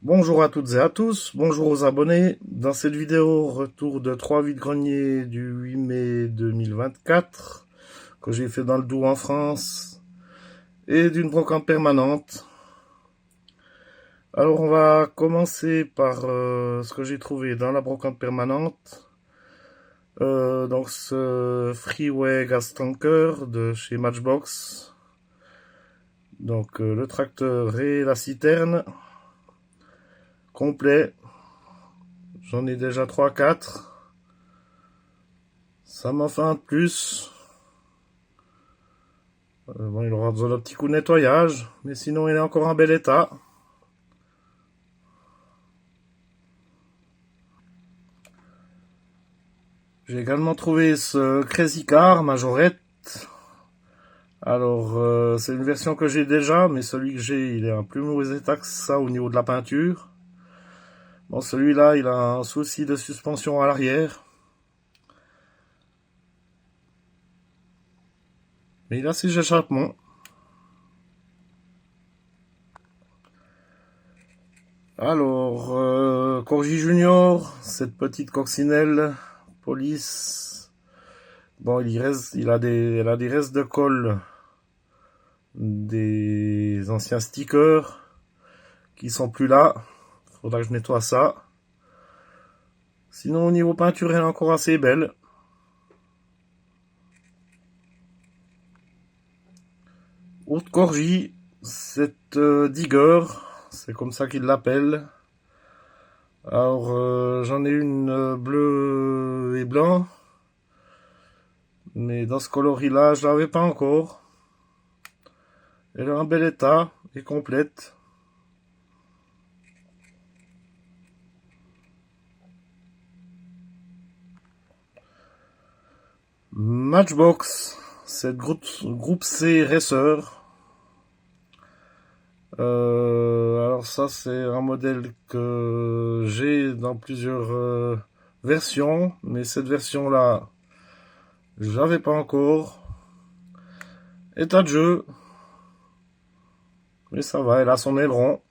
Bonjour à toutes et à tous, bonjour aux abonnés. Dans cette vidéo, retour de 3 vides-greniers du 8 mai 2024 que j'ai fait dans le Doubs en France et d'une brocante permanente. Alors on va commencer par ce que j'ai trouvé dans la brocante permanente. Donc ce Freeway Gas Tanker de chez Matchbox. Donc le tracteur et la citerne complet. J'en ai déjà 3-4. Ça m'en fait un de plus. Bon, il aura besoin d'un petit coup de nettoyage, mais sinon il est encore en bel état. J'ai également trouvé ce Crazy Car Majorette. Alors, c'est une version que j'ai déjà, mais celui que j'ai, il est en plus mauvais état que ça au niveau de la peinture. Bon, celui-là, il a un souci de suspension à l'arrière. Mais il a ses échappements. Alors, Corgi Junior, cette petite coccinelle police. Bon, elle a des restes de colle des anciens stickers qui sont plus là. Faudra que je nettoie ça. Sinon, au niveau peinture, elle est encore assez belle. Haute Corgie, cette Digger, c'est comme ça qu'ils l'appellent. Alors, j'en ai une bleue et blanc. Mais dans ce coloris-là, je l'avais pas encore. Elle est en bel état et complète. Matchbox, cette groupe C Racer. Alors ça, c'est un modèle que j'ai dans plusieurs versions, mais cette version-là, j'avais pas encore. État de jeu, mais ça va, elle a son aileron.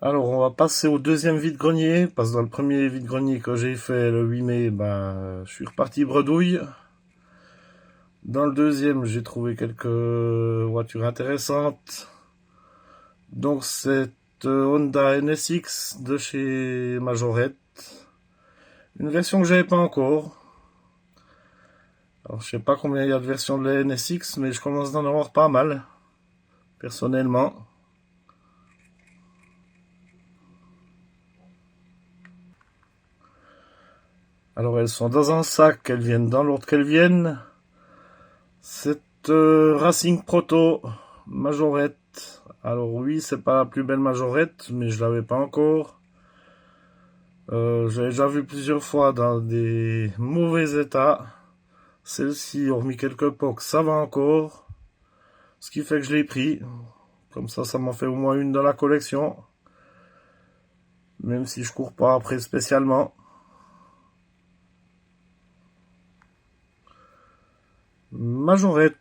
Alors on va passer au deuxième vide-grenier, parce que dans le premier vide-grenier que j'ai fait le 8 mai, je suis reparti bredouille. Dans le deuxième, j'ai trouvé quelques voitures intéressantes. Donc cette Honda NSX de chez Majorette. Une version que j'avais pas encore. Alors je sais pas combien il y a de versions de la NSX, mais je commence d'en avoir pas mal, personnellement. Alors elles sont dans un sac, elles viennent dans l'ordre qu'elles viennent. Cette Racing Proto Majorette. Alors oui, c'est pas la plus belle Majorette, mais je l'avais pas encore. J'avais déjà vu plusieurs fois dans des mauvais états. Celle-ci, hormis quelques pocs, ça va encore. Ce qui fait que je l'ai pris. Comme ça m'en fait au moins une dans la collection. Même si je cours pas après spécialement. Majorette.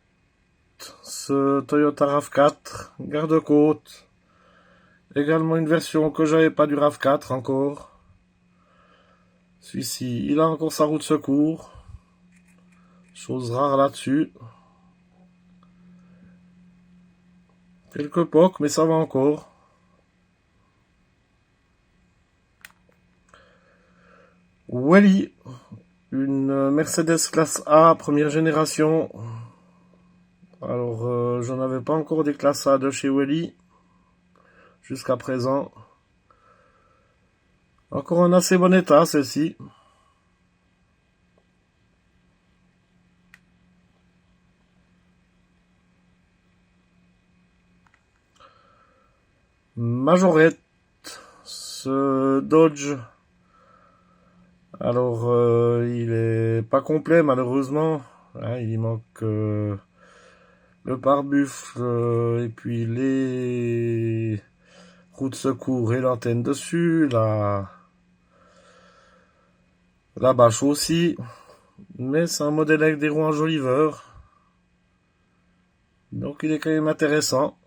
Ce Toyota RAV4. Garde-côte. Également une version que j'avais pas du RAV4 encore. Celui-ci, il a encore sa roue de secours. Chose rare là-dessus. Quelques pocs, mais ça va encore. Welly, une Mercedes classe A, première génération. Alors, j'en avais pas encore des classes A de chez Welly, jusqu'à présent. Encore en assez bon état, celle-ci. Majorette, ce Dodge. Alors, il est pas complet, malheureusement. Hein, il manque le pare-buffle et puis les roues de secours et l'antenne dessus, la bâche aussi, mais c'est un modèle avec des roues enjoliveurs, donc il est quand même intéressant.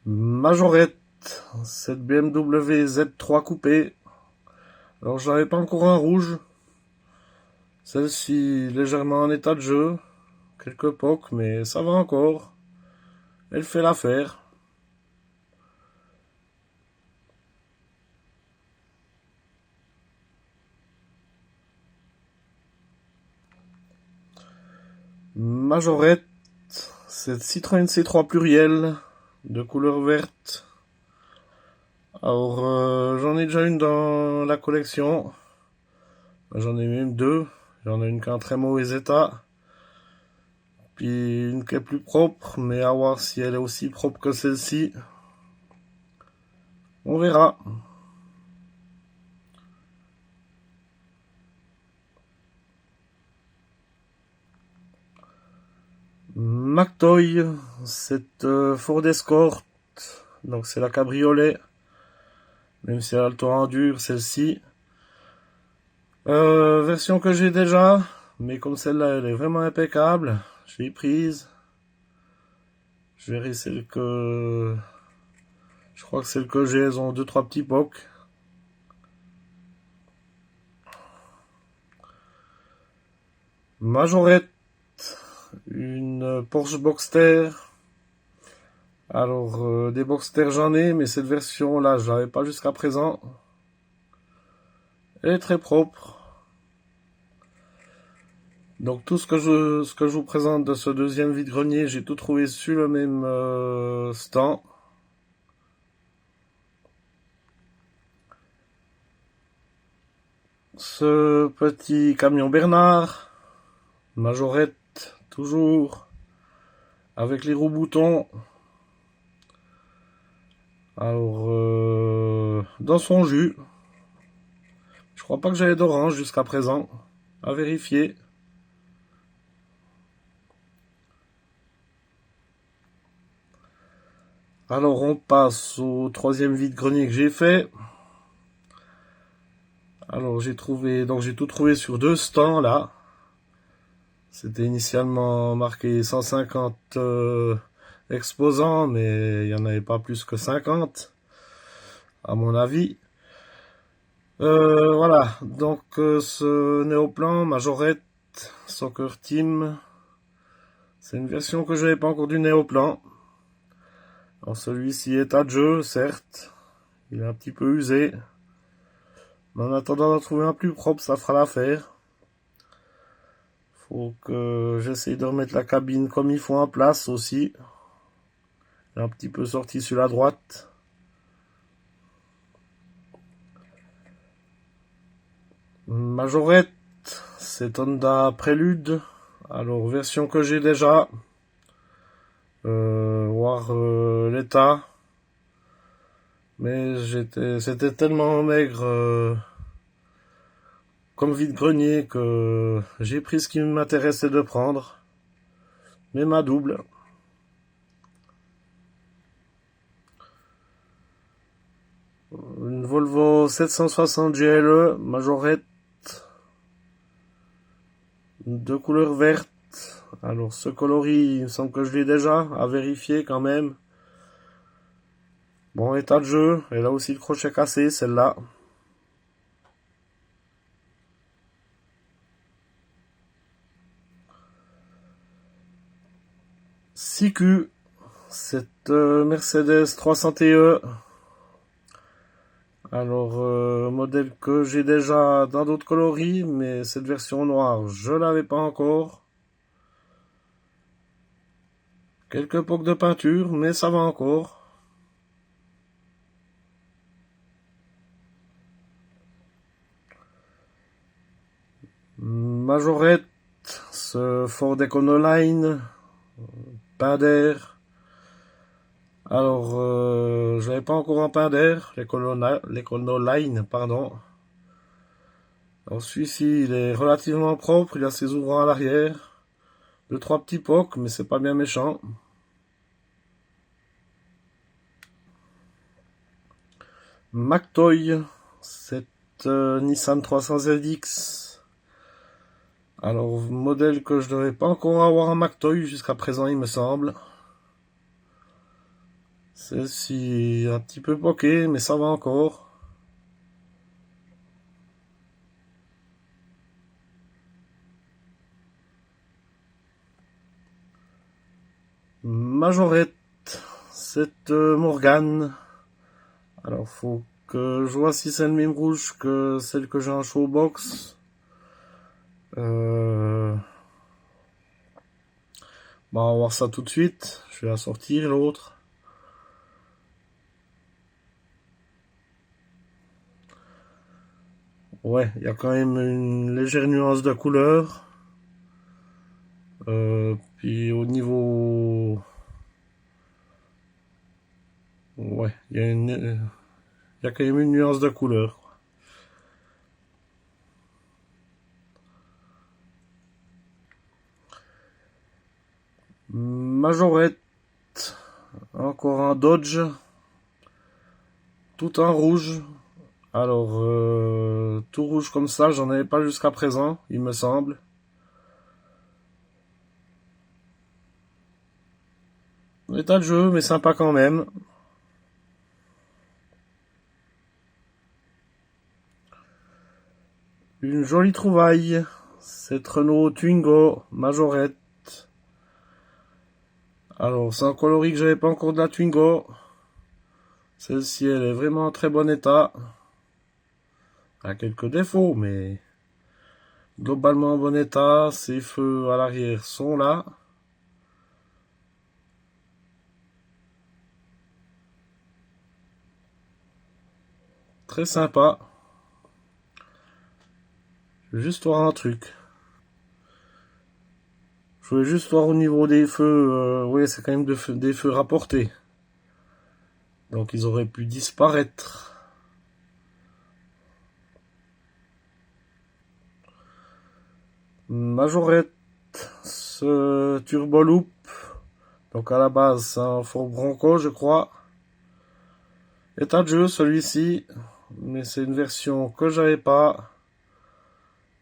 Majorette, cette BMW Z3 coupé. Alors j'avais pas encore un rouge. Celle-ci légèrement en état de jeu. Quelques pocs, mais ça va encore. Elle fait l'affaire. Majorette, cette Citroën C3 pluriel de couleur verte. Alors j'en ai déjà une dans la collection. J'en ai même deux. J'en ai une qui est en très mauvais état. Puis une qui est plus propre, mais à voir si elle est aussi propre que celle-ci. On verra. McToy, cette Ford Escort. Donc c'est la cabriolet. Même si elle a le toit en dur, celle-ci. Version que j'ai déjà. Mais comme celle-là, elle est vraiment impeccable. Je l'ai prise. Je verrai celle que... Je crois que celle que j'ai, elles ont 2-3 petits pocs. Majorette, une Porsche Boxster. Alors, des Boxster j'en ai, mais cette version-là, je l'avais pas jusqu'à présent. Elle est très propre. Donc tout ce que je vous présente de ce deuxième vide-grenier, j'ai tout trouvé sur le même stand. Ce petit camion Bernard, Majorette, toujours, avec les roues boutons. Alors, dans son jus. Je crois pas que j'avais d'orange jusqu'à présent. À vérifier. Alors on passe au troisième vide-grenier que j'ai fait. Alors j'ai tout trouvé sur deux stands là. C'était initialement marqué 150 exposants, mais il n'y en avait pas plus que 50, à mon avis. Voilà, donc ce Néoplan Majorette Soccer Team, c'est une version que je n'avais pas encore du Néoplan. Alors celui-ci est à jeu, certes, il est un petit peu usé, mais en attendant d'en trouver un plus propre, ça fera l'affaire. Faut que j'essaye de remettre la cabine comme il faut en place aussi. Elle est un petit peu sortie sur la droite. Majorette, c'est Honda Prélude. Alors version que j'ai déjà. Voir l'état. Mais c'était tellement maigre comme vide-grenier que j'ai pris ce qui m'intéressait de prendre. Mais ma double. Une Volvo 760 GLE Majorette de couleur verte. Alors ce coloris, il me semble que je l'ai déjà, à vérifier quand même. Bon état de jeu, elle a aussi le crochet cassé, celle-là. CQ, cette Mercedes 300 TE. Alors, modèle que j'ai déjà dans d'autres coloris, mais cette version noire, je l'avais pas encore. Quelques pocs de peinture, mais ça va encore. Majorette, ce Ford Econoline, pain d'air. Alors, je n'avais pas encore un pain d'air, l'Econoline, pardon. Alors celui-ci, il est relativement propre, il a ses ouvrants à l'arrière. 2-3 petits pocs, mais c'est pas bien méchant. McToy, cette Nissan 300 ZX. Alors, modèle que je ne devais pas encore avoir un McToy jusqu'à présent, il me semble. Celle-ci un petit peu poquée, mais ça va encore. Majorette, cette Morgane. Alors faut que je vois si c'est le même rouge que celle que j'ai en showbox. Bon, on va voir ça tout de suite. Je vais la sortir l'autre. Ouais, il y a quand même une légère nuance de couleur. Puis au niveau... Ouais, il y a quand même une nuance de couleur. Majorette, encore un Dodge, tout en rouge. Alors, tout rouge comme ça, j'en avais pas jusqu'à présent, il me semble. État de jeu, mais sympa quand même. Une jolie trouvaille, cette Renault Twingo Majorette. Alors, c'est un coloris que j'avais pas encore de la Twingo. Celle-ci, elle est vraiment en très bon état. Elle a quelques défauts, mais globalement en bon état. Ses feux à l'arrière sont là. Très sympa. Je vais juste voir un truc. Je voulais juste voir au niveau des feux. Oui, c'est quand même des feux rapportés. Donc ils auraient pu disparaître. Majorette, ce Turbo Loop. Donc à la base, c'est un Ford Bronco, je crois. État de jeu, celui-ci. Mais c'est une version que j'avais pas.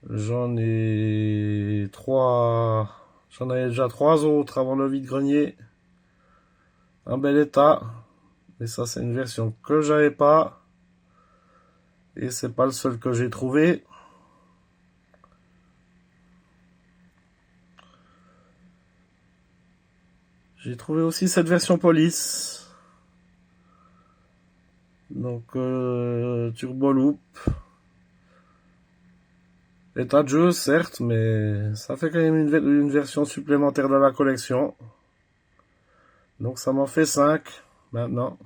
J'en ai trois. J'en avais déjà trois autres avant le vide-grenier. Un bel état. Mais ça, c'est une version que j'avais pas. Et c'est pas le seul que j'ai trouvé. J'ai trouvé aussi cette version police. Donc, Turbo Loop. État de jeu, certes, mais ça fait quand même une version supplémentaire de la collection. Donc ça m'en fait 5 maintenant.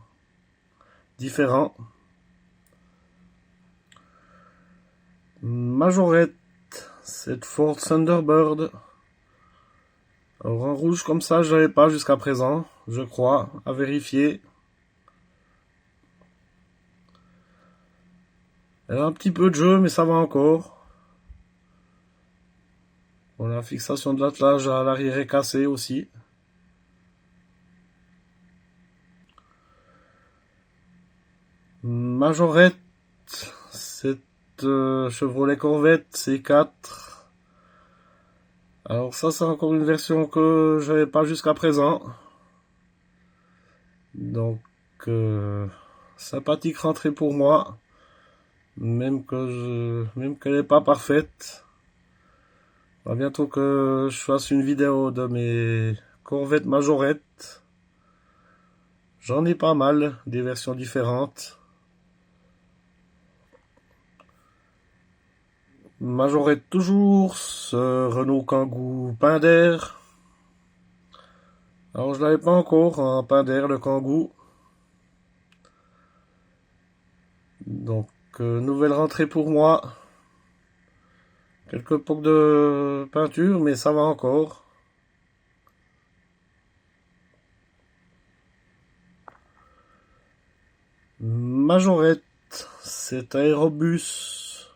Différents. Majorette, cette Ford Thunderbird. Alors en rouge comme ça, je l'avais pas jusqu'à présent, je crois, à vérifier. Elle a un petit peu de jeu, mais ça va encore. Bon, la fixation de l'attelage à l'arrière est cassée aussi. Majorette, cette Chevrolet Corvette C4. Alors ça, c'est encore une version que j'avais pas jusqu'à présent. Donc, sympathique rentrée pour moi. Même qu'elle n'est pas parfaite. Il va bientôt que je fasse une vidéo de mes Corvette Majorette. J'en ai pas mal, des versions différentes. Majorette toujours, ce Renault Kangoo Pinder. Alors je l'avais pas encore, un Pinder, le Kangoo. Donc, nouvelle rentrée pour moi. Quelques pocs de peinture, mais ça va encore. Majorette, c'est Aérobus.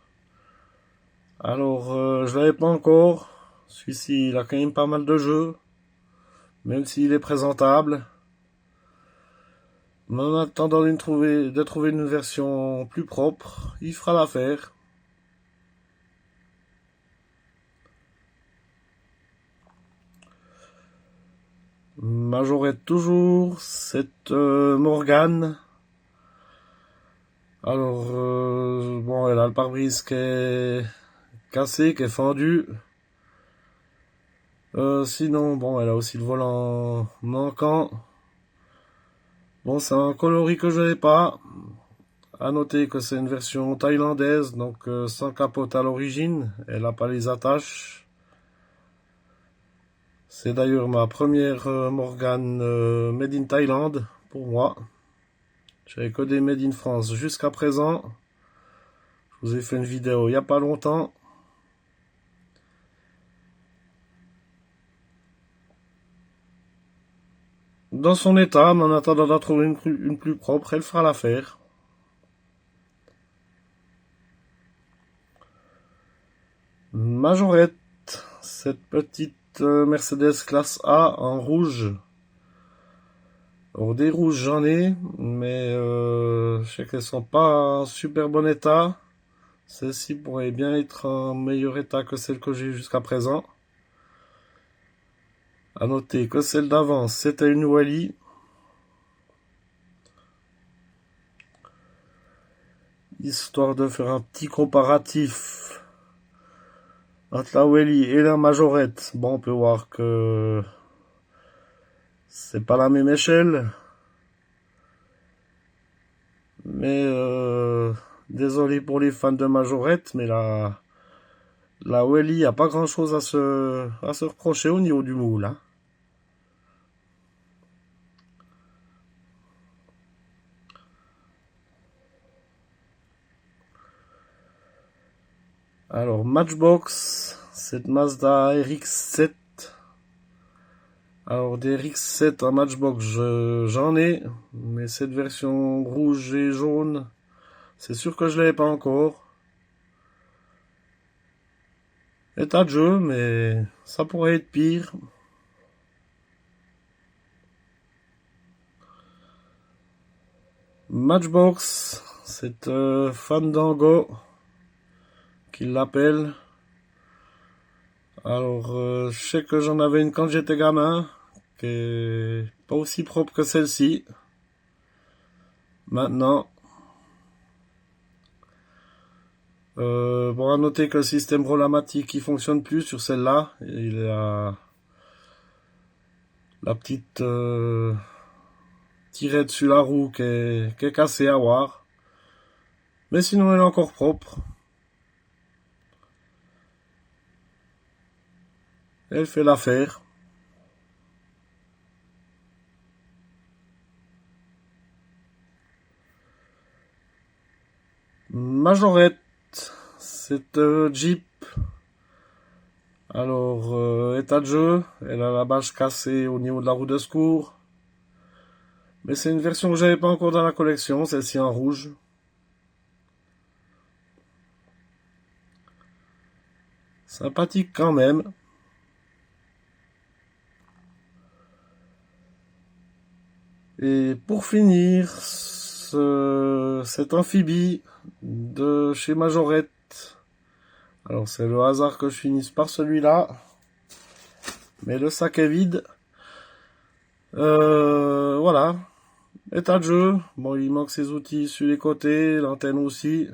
Alors, je l'avais pas encore. Celui-ci, il a quand même pas mal de jeux. Même s'il est présentable. Mais en attendant de trouver une version plus propre, il fera l'affaire. Majorette toujours, cette Morgane. Alors, bon, elle a le pare-brise qui est cassé, qui est fendu. Sinon, bon, elle a aussi le volant manquant. Bon, c'est un coloris que je n'avais pas. À noter que c'est une version thaïlandaise, donc sans capote à l'origine. Elle n'a pas les attaches. C'est d'ailleurs ma première Morgane Made in Thaïlande pour moi. J'avais que des Made in France jusqu'à présent. Je vous ai fait une vidéo il n'y a pas longtemps. Dans son état, mais en attendant d'en trouver une plus propre, elle fera l'affaire. Majorette, cette petite Mercedes classe A en rouge. Alors des rouges j'en ai, mais je sais qu'elles sont pas en super bon état. Celle-ci pourrait bien être en meilleur état que celle que j'ai jusqu'à présent. À noter que celle d'avant c'était une Wally. Histoire de faire un petit comparatif entre la Wally et la Majorette. Bon, on peut voir que c'est pas la même échelle. Mais désolé pour les fans de Majorette, mais la Wally a pas grand chose à se reprocher au niveau du moule. Hein. Alors, Matchbox, cette Mazda RX-7. Alors, des RX-7 en Matchbox, j'en ai, mais cette version rouge et jaune, c'est sûr que je l'avais pas encore. État de jeu, mais ça pourrait être pire. Matchbox, cette Fandango qu'il l'appelle. Alors, je sais que j'en avais une quand j'étais gamin, qui est pas aussi propre que celle-ci. Maintenant, bon, à noter que le système Rolamatic il fonctionne plus sur celle-là. Il a la petite tirette sur la roue qui est cassée à voir. Mais sinon, elle est encore propre. Elle fait l'affaire. Majorette, cette Jeep. Alors, état de jeu, elle a la bâche cassée au niveau de la roue de secours. Mais c'est une version que j'avais pas encore dans la collection, celle-ci en rouge. Sympathique quand même. Et pour finir, cet amphibie de chez Majorette. Alors c'est le hasard que je finisse par celui-là. Mais le sac est vide. Voilà. État de jeu. Bon, il manque ses outils sur les côtés, l'antenne aussi.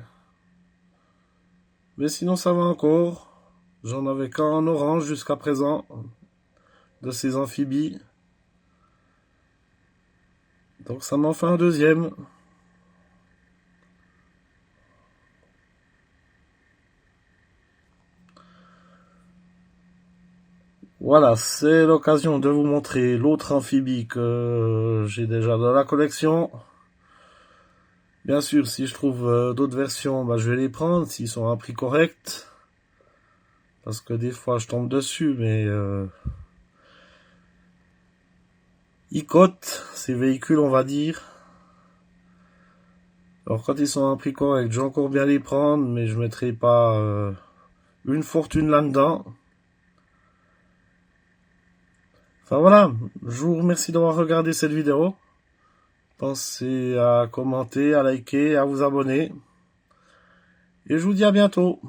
Mais sinon ça va encore. J'en avais qu'en orange jusqu'à présent. De ces amphibies. Donc ça m'en fait un deuxième. Voilà, c'est l'occasion de vous montrer l'autre amphibie que j'ai déjà dans la collection. Bien sûr, si je trouve d'autres versions, bah, je vais les prendre s'ils sont à un prix correct. Parce que des fois je tombe dessus, mais ils cotent ces véhicules, on va dire. Alors quand ils sont à un prix correct, je vais encore bien les prendre, mais je mettrai pas une fortune là-dedans. Enfin voilà, je vous remercie d'avoir regardé cette vidéo. Pensez à commenter, à liker, à vous abonner. Et je vous dis à bientôt.